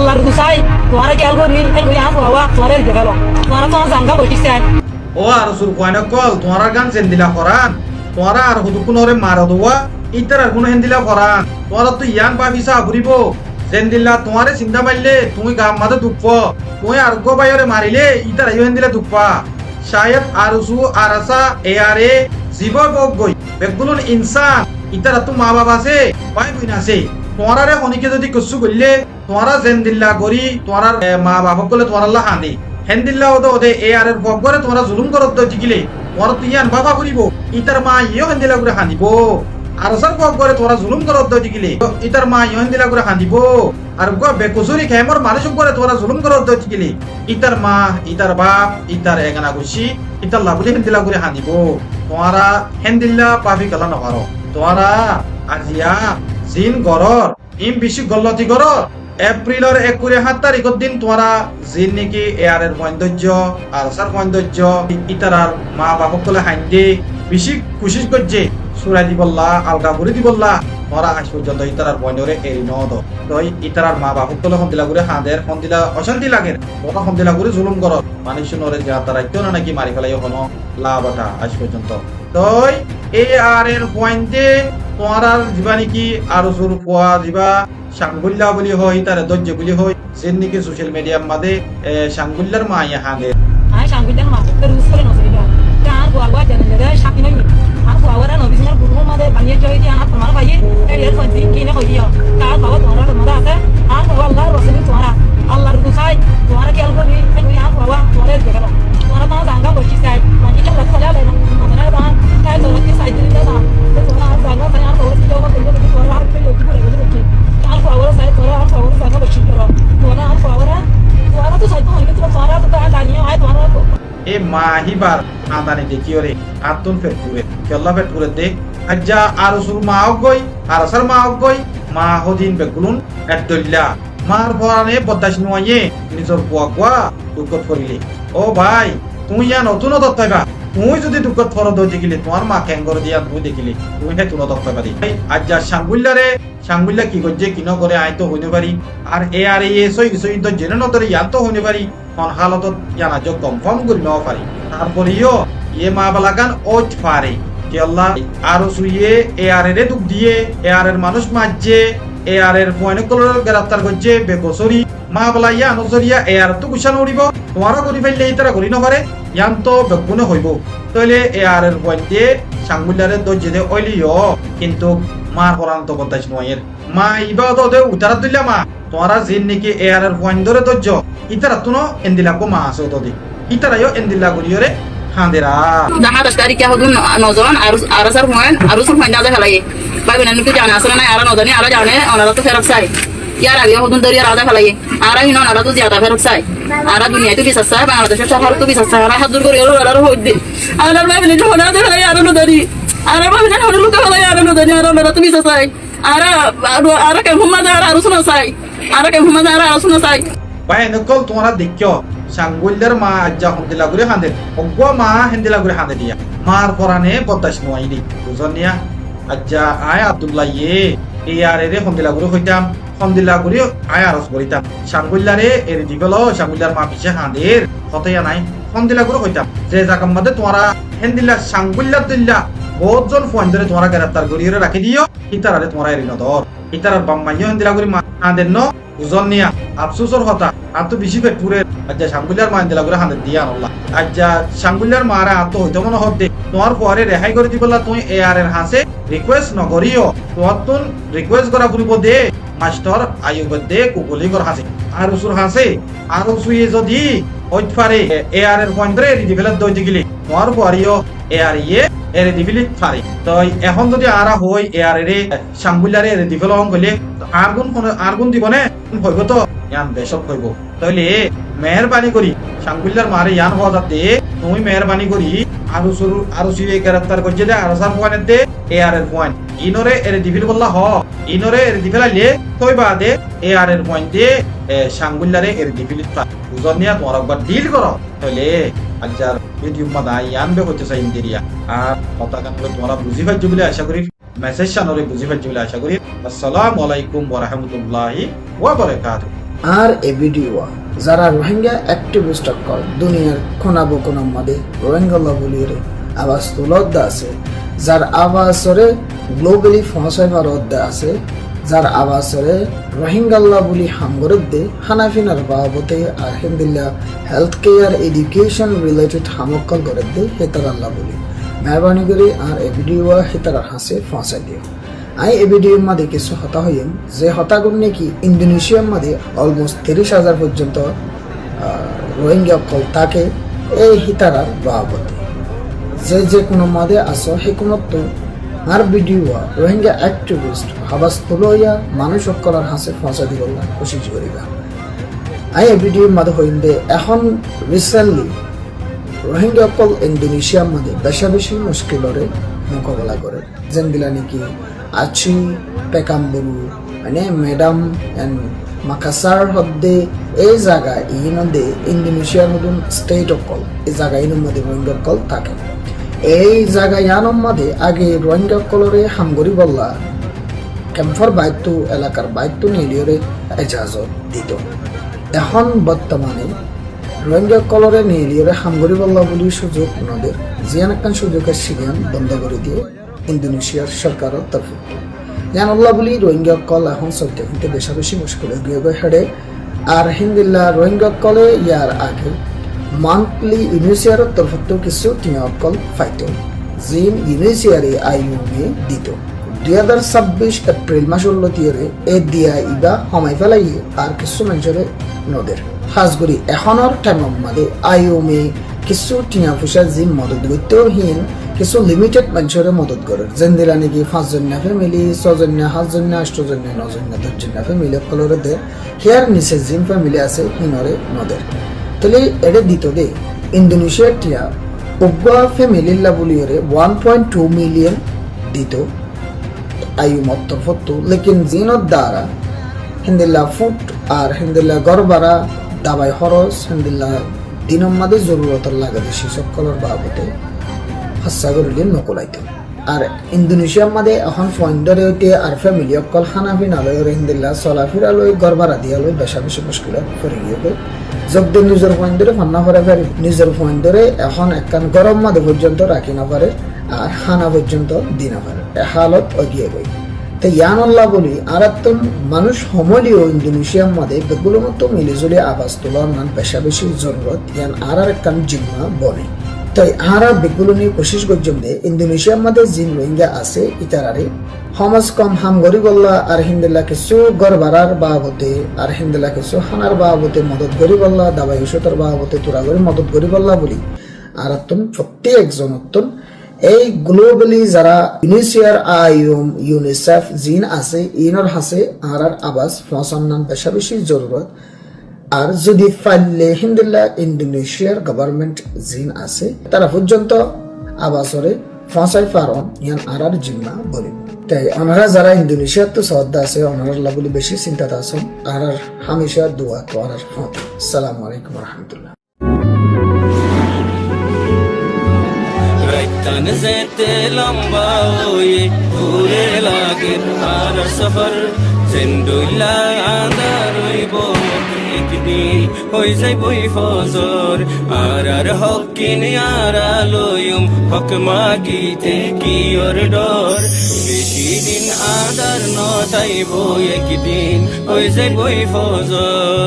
আল্লাহর গুসাই তোমার কি আলগো রিল এই আস বাবা তোমার রে গেল তোমার তো জাঙ্গা বটিছে ও আর সুর কয়না কল তোমার গান জেন্দিলা করান তোমার আর হুদু কোনরে মারা দোয়া ইতার আর কোন হেন্দিলা করান তোমার তো ইয়ান বাবিসা ঘুরিব জেন্দিলা তোমারে চিন্তা মারলে তুমি গাম মাদে দুঃখ তুমি আর গো বাইরে মারিলে ইতার আইও হেন্দিলা দুঃখা শায়দ আরসু আরাসা এয়ারে জীব বক গই বেগুলন ইনসান ইতার তো মা বাবা আছে পাই বই না আছে তোমারে অনেকে যদি কসু করলে তোমারা জেন্দিল্লা করি তোমার মা বাবা বলে তোমার আল্লাহ হানি হেন্দিল্লা ওদে এ আর এর বক করে তোমরা জুলুম করত দিকিলে তোমার তুই ইয়ান বাবা করিব ইতার মা ইও হেন্দিল্লা করে হানিব আর সর বক করে তোমরা জুলুম করত দিকিলে ইতার মা ইও হেন্দিল্লা করে হানিব আর গো বেকসুরি খেমর মানুষ করে তোমরা জুলুম করত দিকিলে ইতার মা ইতার বাপ ইতার এগানা গুছি ইতার লাগুলি হেন্দিল্লা করে হানিব তোমারা হেন্দিল্লা পাবি গলা নকরো তোমারা আজিয়া জিন গরর ইম বেশি গল্লতি গরর এপ্রিলের 27 তারিখের দিন তোমরা জিন নাকি এয়ারের সৌন্দর্য আর সার সৌন্দর্য ইতারার মা বাপক কলে হাইন্দে বেশি কোশিশ করছে সুরাই দিবল্লা আলগা করে দিবল্লা তোমরা আজ পর্যন্ত ইতারার বন্ধরে এরি নদ তো ইতারার মা বাপক কলে সন্দিলা করে হাঁদের সন্দিলা অশান্তি লাগে তোমরা সন্দিলা করে জুলুম করো মানুষ নরে যা তারা কেউ নাকি মারি ফেলাই কোনো লাভ এটা আজ পর্যন্ত তো এ আর এর পয়েন্টে তোমার যা নাকি আরো সুর পোয়া দিবা সাংগুল্লা বলি হয় তার ধৈর্য বলি হয় সেন নাকি সোশ্যাল মিডিয়ার মাঝে সাংগুল্লার মা হাঁগে আই সাংবিধান মা তো রুস করে নসিবা আর গোয়াগা জানেলে শাকি নই আর গোয়াগা নবিসনার গুরু মাদে বানিয়ে জয় দি আর তোমার ভাই এর ফন্দি কিনে কই দিও তার বাবা তোমার মধ্যে আছে আর আল্লাহর রাসূল তোমার আল্লাহর গুসাই তোমার কি আলগো রিল এই আর বাবা তোমার রে গেল তোমার তো জাঙ্গা বটিছে মানে কি কথা বলে না মানে বা তাই তো কি সাইড দিলে না তো তোমার জাঙ্গা তাই আর বলে দিও বলে দিও তোমার আর কি লোক বলে বলে আর বাবা সাই তোরা আর বাবা জাঙ্গা বটিছে তোমার আর বাবা তোমার তো সাইড হইলে তোমার তো জানিও আই তোমার এ মাহিবার আদানি দেখিও রে আতুন ফেটপুরে কেল্লা ফেটপুরে দে আজ্জা আর সুর মা গই আর সার মা গই মা হদিন বেগুলুন এদল্লা মার পরানে বদাস নয়ে নিজর বুয়া গুয়া দুঃখত ফরিলে ও ভাই তুই ইয়া নতুন দত্তাইবা তুই যদি দুঃখত ফর দিলে তোমার মা ক্যাঙ্গর দিয়া তুই দেখিলে তুমি হে তুনো দত্তাইবা দি আজ্জা সাঙ্গুল্লারে সাঙ্গুল্লা কি করছে কিন করে আই তো হইতে পারি আর এ আর এ সই সই তো জেনে নতরে ইয়ান তো হইতে পারি কোন হালত জানা যোগ কনফার্ম করি নাও পারি তারপরেও ইয়ে মা বালাগান ওট পারে কি আল্লাহ আরো সুইয়ে এ আর এর দুঃখ দিয়ে এ আর এর মানুষ মারছে এ আর এর ফয়নকলর গ্রেফতার করছে বেকসরি মা বলা ইয়া নজরিয়া এ আর তো কুশান উড়িব তোমারও করি ফেললে এই তারা করি নপারে ইয়ান তো বেগুনে হইব তাহলে এ আর এর পয়েন্টে সাংগুল্লারে দর্জে দে অইলিও কিন্তু মার পরান তো বদাইছ নয়ের মা ইবা দে উতারা দিলা মা তোমরা জিন নাকি এ আর এর পয়েন্ট ধরে দর্জ ইতারা তো এন্দিলা কো মা আছে তো দে ইতারাও এন্দিলা করিয়রে হাঁদেরা জানা 10 তারিখ কে হদুন নজরান আর সার হুয়ান আর সুর ফাইনা দে ফেলাই ভাই বোন নিতে জানা আসলে না আর নজরানি আর জানে ওনারা তো ফেরত চাই ইয়ার আগে হদুন দরিয়া রাজা ফেলাই আর হিনো ওনারা তো জিয়াদা ফেরত চাই আর দুনিয়া তো বিশ্বাস চাই বাংলাদেশের শহর তো বিশ্বাস চাই আর হাত দূর করে এলো আর হই দে আর ভাই বোন হোনা দে ফেলাই আর নজরানি আর ভাই বোন হোনা লুকা ফেলাই আর নজরানি আর ওনারা তো বিশ্বাস চাই আর কে মোহাম্মদ আর সুনা চাই আর কে মোহাম্মদ আর সুনা চাই ভাই নকল তোমরা দেখিও সাংগুল্লার মা আজ্জা হন্দিলা করে হাঁদে অগুয়া মা হেন্দিলা করে হাঁদে দিয়া মার পরানে বদাস নয়নি বুঝনিয়া আজ্জা আয় আব্দুল্লাহ ইয়ে এই আর এরে হন্দিলা করে হইতাম হন্দিলা করে আয় আরস করিতাম সাংগুল্লারে এর দিগল সাংগুল্লার মা পিছে হাঁদের হতইয়া নাই হন্দিলা করে হইতাম যে জাকাম মাদে তোমরা হেন্দিলা সাংগুল্লা দিল্লা বহুত জন ফোন ধরে তোমরা গ্রেফতার করিয়ে রাখি দিও ইতারারে তোমরা এরি নদর ইতারার বাম্মাইও হেন্দিলা করে মা হাঁদের ন বুঝনিয়া আফসোসর হতা আর তো বেশি পেটপুরে আজ্জা সাঙ্গুল্লার মা দিলা করে হাতে দিয়া আল্লাহ আজ্জা সাঙ্গুল্লার মারা আত হইতো মনে হতে তোমার পরে রেহাই করে দিবলা তুই এ আর এর হাসে রিকোয়েস্ট নকরিও তোমার তুন রিকোয়েস্ট করা পুরিব দে মাস্টার আইব দে কুকুলি কর হাসে আর উসুর হাসে আর উসুয়ে যদি হইত পারে এ আর এর পয়েন্টরে রিদি ফেলা দই দিগিলি তোমার পরেও এ আর ইয়ে এর দিফিলি পারে তো এখন যদি আরা হই এ আর এর সাঙ্গুল্লারে এর দিফেল হন কইলে আর গুণ দিব না হইব তো ইয়ান বেশক হইব তাহলে মেহরবানি করি সাংগুল্লার মারে ইয়ান হওয়া যাতে তুমি মেহরবানি করি আরো সুয়ে গ্রেফতার করছে দে আর সার পয়েন্ট দে এ আর এর পয়েন্ট ইনরে এর দিফিল বললা হ ইনরে এর দিফেলাইলে কই বাদে এ আর এর পয়েন্ট দে সাংগুল্লারে এর দিফিল বুঝনিয়া তোমার একবার ডিল করো তাহলে আজ্জার ভিডিও মাদা ইয়ান বে হইতে চাই ইন্দিরিয়া আর কথা কান তোমরা বুঝি পাইছো বলে আশা করি মেসেজ শানরে বুঝি পাচ্ছি বলে আশা করি। আসসালামু আলাইকুম ওয়া রাহমাতুল্লাহি ওয়া বারাকাতুহু। আর এ ভিডিও যারা রোহিঙ্গা অ্যাক্টিভিস্ট অকল দুনিয়ার কোনা বকোনার মধ্যে রোহিঙ্গা বলিরে আওয়াজ তুলদ্দা আছে, যার আওয়াজরে গ্লোবালি ফসাই ভারত আছে, যার আওয়াজরে রোহিঙ্গাল্লাহ বলি হামগরদ্দে হানাফিনার বাবতে আর হিন্দিল্লা হেলথ কেয়ার এডুকেশন রিলেটেড হামক্কল গরদ্দে হেতার আল্লাহ বলি মেহরবানি করে আর এ ভিডিও হেতার হাসে ফসাই দিও। আই এ ভিডিওর মধ্যে কিছু হতা হইম যে হতাগুলো নাকি ইন্দোনেশিয়ার মধ্যে অলমোস্ট 30,000 পর্যন্ত রোহিঙ্গা কল থাকে এই হিতারার বাবদে যে কোনো মধ্যে আসো হে কোনো তো আর ভিডিও রোহিঙ্গা অ্যাক্টিভিস্ট হাবাস তুলইয়া মানুষ সকলের হাসে ফসা দিব কোশিশ করিবা। আই এ ভিডিওর মধ্যে হইন্দে এখন রিসেন্টলি রোহিঙ্গা কল ইন্দোনেশিয়ার মধ্যে বেশি মুশকিলরে মোকাবেলা করে যেনগুলা নাকি আছি পেকাম্বুরু মানে ম্যাডাম এন্ড মাকাসার হদ্দে এই জায়গা ইনদে ইন্দোনেশিয়ার মতন স্টেট অকল এই জায়গা ইনের মধ্যে রোহিঙ্গা কল থাকে। এই জায়গা ইয়ানোর মধ্যে আগে রোহিঙ্গা কলরে হামগরি বললা ক্যাম্পর বাইত্য এলাকার বাইত্য নিলিয়রে এজাজত দিত। এখন বর্তমানে রোহিঙ্গা কলরে নিলিয়রে হামগরি বললা বলি সুযোগ নদের জিয়ান একখান সুযোগের সিগান বন্ধ করে দিয়ে ইন্দোনেশিয়ার সরকারের তরফ জানাল্লাহ বলি রোহিঙ্গা কল এখন চলতে কিন্তু বেশি মুশকিল গিয়ে হেডে আর হিন্দিল্লা রোহিঙ্গা কলে ইয়ার আগে মান্থলি ইউনিসিয়ারের তরফ কিছু টিয়া কল ফাইত জিন ইউনিসিয়ারি আইইউএ দিত 2026 এপ্রিল মাসের লতিয়ে এ দিয়া ইবা সময় ফেলাই আর কিছু মানুষের নদের হাজগুড়ি এখনের টাইমের মধ্যে আইইউএ কিছু টিয়া পয়সা জিন মদত করতেওহীন কিছু লিমিটেড মানুষের মদত করে যেন দিলা নাকি 5 জন্য ফ্যামিলি 6 জন্য 7 জন্য 8 জন্য 9 জন্য 10 জন্য ফ্যামিলি কলরে দে হেয়ার নিচে জিন ফ্যামিলি আছে হিনরে নদের তাহলে এটা দিত দে ইন্দোনেশিয়ার টিয়া উগ্র ফ্যামিলির লাবলিয়রে 1.2 মিলিয়ন দিত আয়ু মত ফটো লেকিন জিনত দ্বারা হিন্দিল্লা ফুট আর হিন্দিল্লা গড়বাড়া দাবাই খরচ হিন্দিল্লা দিনের মাঝে জরুরতর লাগে বেশি সকলের বাবদে হাস্যা করিলে নকলাইত। আর ইন্দোনেশিয়ার মাঝে এখন ফয়েন্ডরে হইতে আর ফ্যামিলি অকল খানাফি নালয় হিন্দিল্লা চলাফেরা লই গড়বাড়া দিয়া লই বেশি মুশকিল করে গিয়ে যখন নিজের ফয়েন্ডরে ফান্না করে পারে নিজের ফয়েন্ডরে এখন একখান গরম মাঝে পর্যন্ত রাখি না পারে আর খানা পর্যন্ত দি না পারে হালত এগিয়ে গই। তো ইয়ানল্লাহ বলি আর মানুষ সমলিও ইন্দোনেশিয়ার মধ্যে বেগুলো মতো মিলিজুলি আবাস তোলার নান বেশি জরুরত ইয়ান আর একখান জিম্মা বনে। তাই আর বেগুলো নিয়ে কোশিশ করছেন ইন্দোনেশিয়ার মধ্যে জিন রোহিঙ্গা আছে ইতারারে সমাজ কম হাম গরিবল্লা আর হিন্দিল্লা কিছু গড় বাড়ার বাবতে আর হিন্দিল্লা কিছু হানার বাবতে মদত গরিবল্লা দাবাই ওষুধের বাবতে তোরা করে মদত গরিবল্লা বলি আর প্রত্যেকজন এই গ্লোবালি যারা ইউনিসিয়ার আইইউএম ইউনিসেফ জিন আছে ইনর হাসে আর আবাস ফসান নাম বেশি জরুরত আর যদি ফাইলে হিন্দিল্লা ইন্দোনেশিয়ার গভর্নমেন্ট জিন আছে তারা পর্যন্ত আবাসরে ফসাই পারন ইয়ান আর জিম্মা বলিব। তাই ওনারা যারা ইন্দোনেশিয়ার তো সদ্দা আছে ওনারা বলি বেশি চিন্তাতে আছেন আর হামেশা দোয়া তো আর আসসালামু আলাইকুম রহমতুল্লাহ। तन जेते लंबा होए पूरे लागे आर सफर जिंदुल्ला आंदार होइबो एक दिन होई যাই বই ফজর আর হকিন আরা লয়ুম হক মাগিতে কি ওর ডর বেশি দিন আদার নতাইবো একদিন হই যাই বই ফজর।